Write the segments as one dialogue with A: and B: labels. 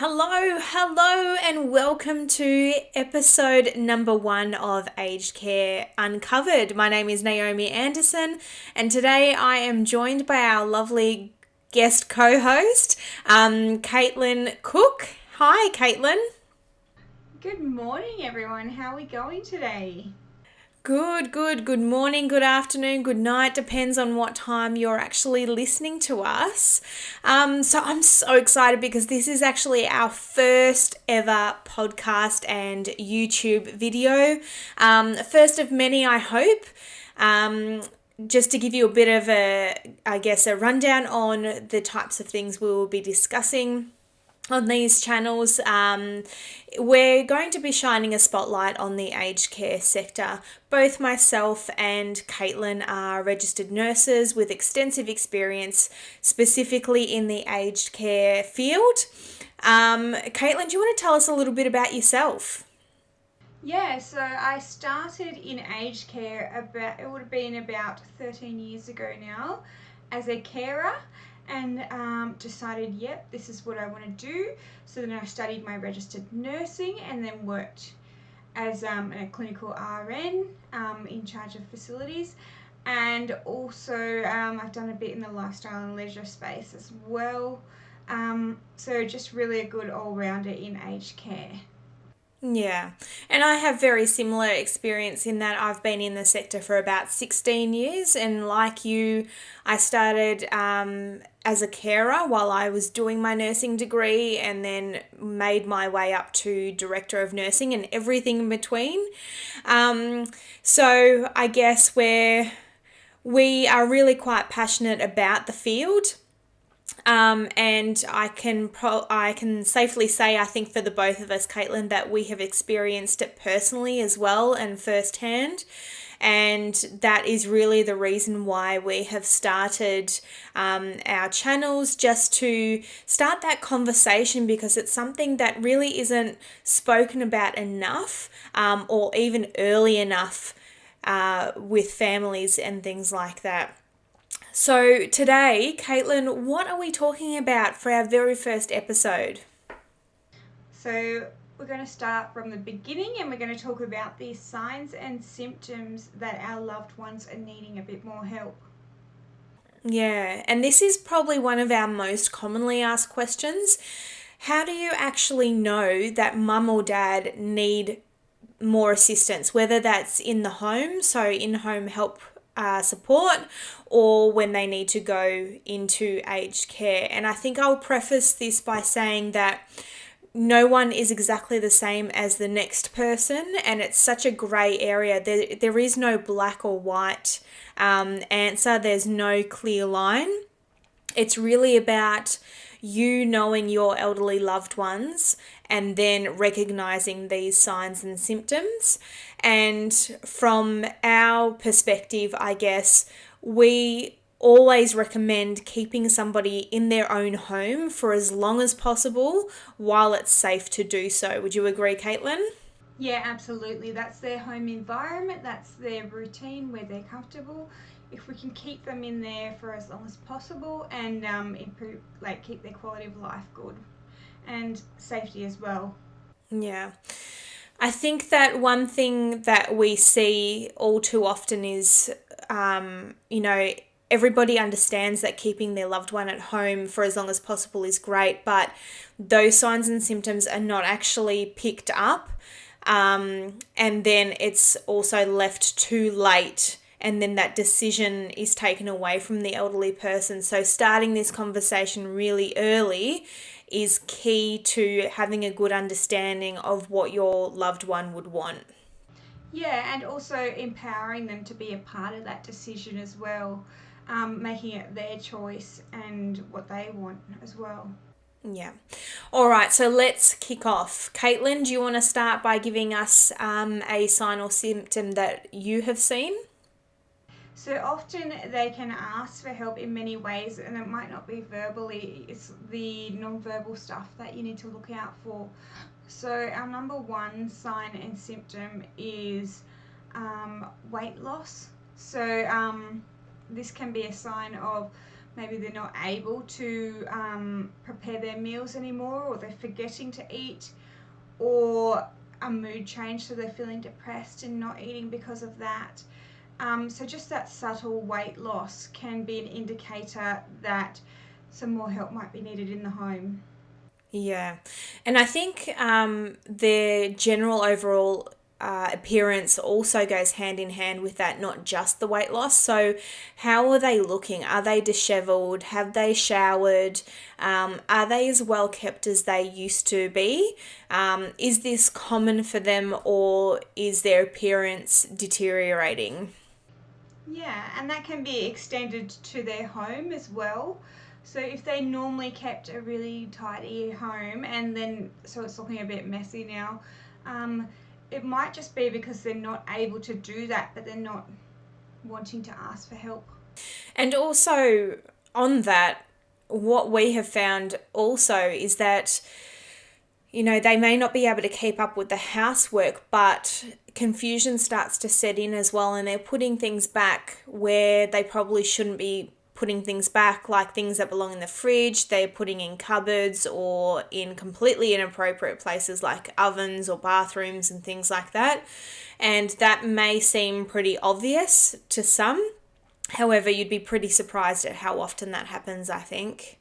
A: Hello, and welcome to episode number 1 of Aged Care Uncovered. My name is Naomi Anderson, and today I am joined by our lovely guest co-host, Kaitlyn Cook. Hi, Kaitlyn.
B: Good morning, everyone. How are we going today?
A: Good morning, good afternoon, good night. Depends on what time you're actually listening to us. So I'm so excited because this is actually our first ever podcast and YouTube video. First of many, I hope. Just to give you a bit of a rundown on the types of things we will be discussing on these channels. We're going to be shining a spotlight on the aged care sector. Both myself and Kaitlyn are registered nurses with extensive experience specifically in the aged care field. Kaitlyn, do you want to tell us a little bit about yourself?
B: Yeah, so I started in aged care it would have been about 13 years ago now, as a carer, and decided, yep, this is what I want to do. So then I studied my registered nursing and then worked as a clinical RN in charge of facilities. And also, I've done a bit in the lifestyle and leisure space as well. So just really a good all-rounder in aged care.
A: Yeah, and I have very similar experience in that I've been in the sector for about 16 years, and like you, I started as a carer while I was doing my nursing degree and then made my way up to director of nursing and everything in between. So I guess we are really quite passionate about the field. And I can safely say, I think for the both of us, Kaitlyn, that we have experienced it personally as well and firsthand. And that is really the reason why we have started our channels, just to start that conversation, because it's something that really isn't spoken about enough, or even early enough with families and things like that. So today, Kaitlyn, what are we talking about for our very first episode?
B: So we're going to start from the beginning and we're going to talk about the signs and symptoms that our loved ones are needing a bit more help.
A: Yeah, and this is probably one of our most commonly asked questions. How do you actually know that mum or dad need more assistance, whether that's in the home, so in-home help support, or when they need to go into aged care? And I think I'll preface this by saying that no one is exactly the same as the next person, and it's such a grey area. There is no black or white answer, there's no clear line. It's really about you knowing your elderly loved ones and then recognizing these signs and symptoms. And from our perspective, I guess, we always recommend keeping somebody in their own home for as long as possible while it's safe to do so. Would you agree, Kaitlyn?
B: Yeah, absolutely. That's their home environment, that's their routine where they're comfortable. If we can keep them in there for as long as possible and improve, like keep their quality of life good and safety as well.
A: Yeah. I think that one thing that we see all too often is, you know, everybody understands that keeping their loved one at home for as long as possible is great, but those signs and symptoms are not actually picked up. And then it's also left too late, and then that decision is taken away from the elderly person. So starting this conversation really early is key to having a good understanding of what your loved one would want.
B: Yeah, and also empowering them to be a part of that decision as well, making it their choice and what they want as well.
A: Yeah. All right, so let's kick off. Kaitlyn, do you want to start by giving us a sign or symptom that you have seen?
B: So often they can ask for help in many ways, and it might not be verbally, it's the non-verbal stuff that you need to look out for. So, our number one sign and symptom is weight loss. So, this can be a sign of maybe they're not able to prepare their meals anymore, or they're forgetting to eat, or a mood change, so they're feeling depressed and not eating because of that. So just that subtle weight loss can be an indicator that some more help might be needed in the home.
A: Yeah. And I think their general overall appearance also goes hand in hand with that, not just the weight loss. So, how are they looking? Are they disheveled? Have they showered? Are they as well kept as they used to be? Is this common for them, or is their appearance deteriorating?
B: Yeah, and that can be extended to their home as well. So if they normally kept a really tidy home and then so it's looking a bit messy now, um, it might just be because they're not able to do that, but they're not wanting to ask for help.
A: And also, on that, what we have found also is that they may not be able to keep up with the housework, but confusion starts to set in as well, and they're putting things back where they probably shouldn't be putting things back, like things that belong in the fridge, they're putting in cupboards or in completely inappropriate places like ovens or bathrooms and things like that. And that may seem pretty obvious to some. However, you'd be pretty surprised at how often that happens, I think.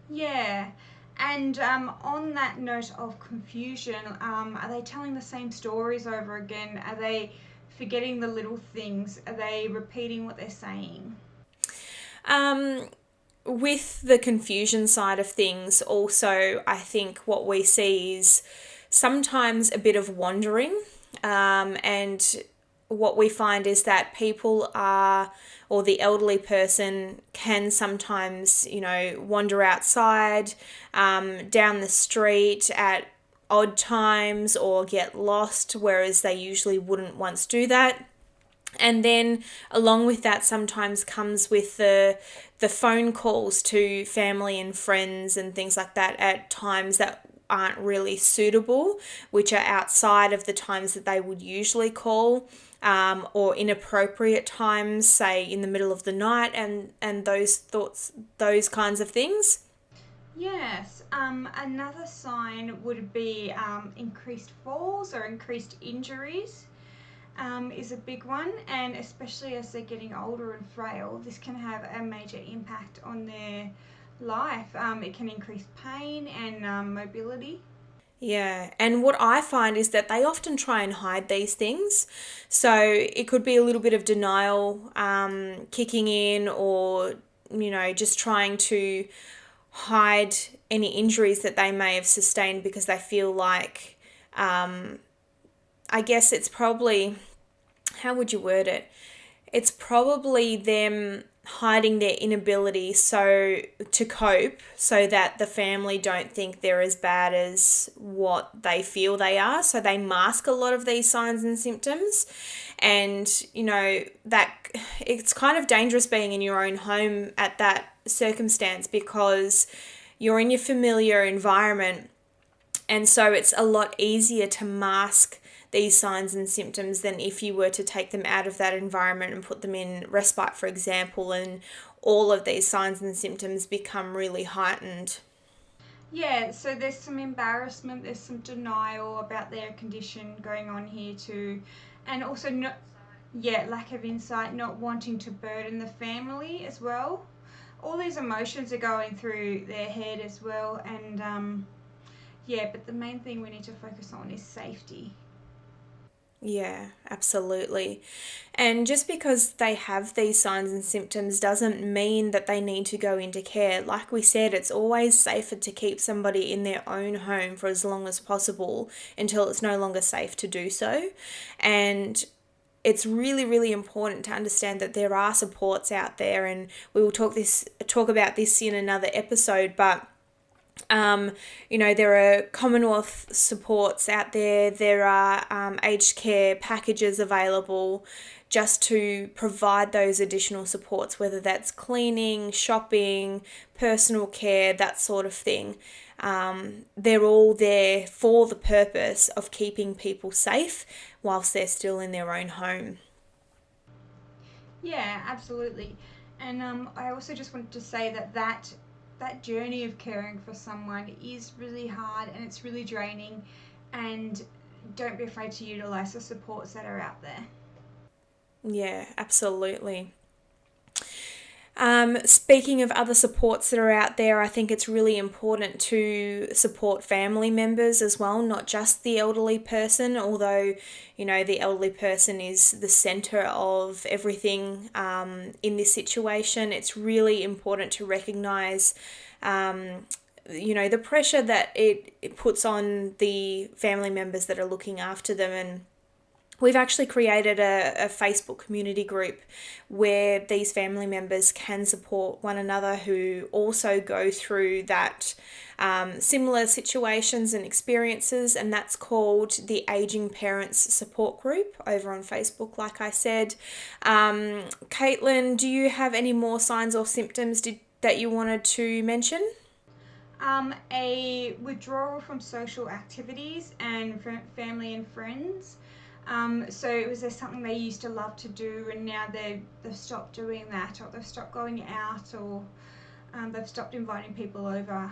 B: Yeah. And on that note of confusion, are they telling the same stories over again? Are they forgetting the little things? Are they repeating what they're saying?
A: Um, with the confusion side of things, also, I think what we see is sometimes a bit of wandering. And what we find is that people are, or the elderly person can sometimes, wander outside, down the street at odd times or get lost, whereas they usually wouldn't once do that. And then along with that sometimes comes with the phone calls to family and friends and things like that at times that aren't really suitable, which are outside of the times that they would usually call, or inappropriate times, say in the middle of the night, and those thoughts, those kinds of things.
B: Yes, another sign would be increased falls or increased injuries is a big one, and especially as they're getting older and frail, this can have a major impact on their life. It can increase pain and mobility.
A: Yeah, and what I find is that they often try and hide these things. So it could be a little bit of denial kicking in, or, just trying to hide any injuries that they may have sustained because they feel like, I guess it's probably, how would you word it? It's probably them hiding their inability so to cope, so that the family don't think they're as bad as what they feel they are, so they mask a lot of these signs and symptoms. And that it's kind of dangerous being in your own home at that circumstance, because you're in your familiar environment, and so it's a lot easier to mask these signs and symptoms than if you were to take them out of that environment and put them in respite, for example, and all of these signs and symptoms become really heightened.
B: Yeah, so there's some embarrassment, there's some denial about their condition going on here too, and also not, yeah, lack of insight, not wanting to burden the family as well. All these emotions are going through their head as well, and yeah, but the main thing we need to focus on is safety.
A: Yeah, absolutely. And just because they have these signs and symptoms doesn't mean that they need to go into care. Like we said, it's always safer to keep somebody in their own home for as long as possible until it's no longer safe to do so. And it's really, really important to understand that there are supports out there, and we will talk about this in another episode. But there are Commonwealth supports out there. There are aged care packages available just to provide those additional supports, whether that's cleaning, shopping, personal care, that sort of thing. They're all there for the purpose of keeping people safe whilst they're still in their own home.
B: Yeah, absolutely. And I also just wanted to say that journey of caring for someone is really hard and it's really draining, and don't be afraid to utilize the supports that are out there.
A: Yeah, absolutely. Speaking of other supports that are out there, I think it's really important to support family members as well, not just the elderly person, although, the elderly person is the center of everything in this situation. It's really important to recognize the pressure that it puts on the family members that are looking after them. And we've actually created a Facebook community group where these family members can support one another who also go through that similar situations and experiences, and that's called the Aging Parents Support Group over on Facebook, like I said. Kaitlyn, do you have any more signs or symptoms that you wanted to mention?
B: A withdrawal from social activities and family and friends. So was there something they used to love to do and now they've stopped doing that, or they've stopped going out, or they've stopped inviting people over.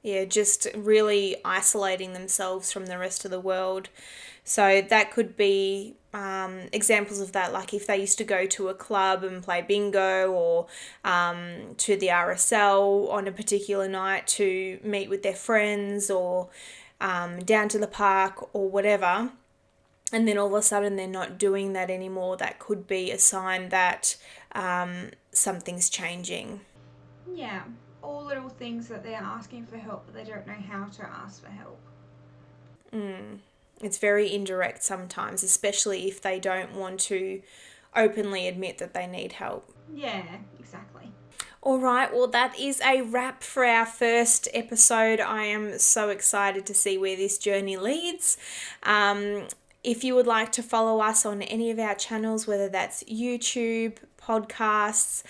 A: Yeah, just really isolating themselves from the rest of the world. So that could be examples of that, like if they used to go to a club and play bingo, or to the RSL on a particular night to meet with their friends, or down to the park or whatever, and then all of a sudden they're not doing that anymore, that could be a sign that something's changing.
B: Yeah, all little things that they're asking for help, but they don't know how to ask for help.
A: It's very indirect sometimes, especially if they don't want to openly admit that they need help.
B: Yeah, exactly.
A: All right, well, that is a wrap for our first episode. I am so excited to see where this journey leads. If you would like to follow us on any of our channels, whether that's YouTube, podcasts,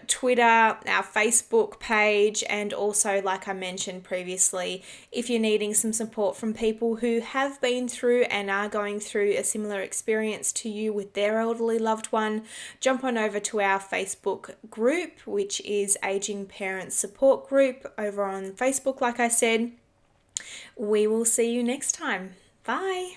A: Twitter, our Facebook page, and also, like I mentioned previously, if you're needing some support from people who have been through and are going through a similar experience to you with their elderly loved one, jump on over to our Facebook group, which is Aging Parents Support Group over on Facebook, like I said. We will see you next time. Bye.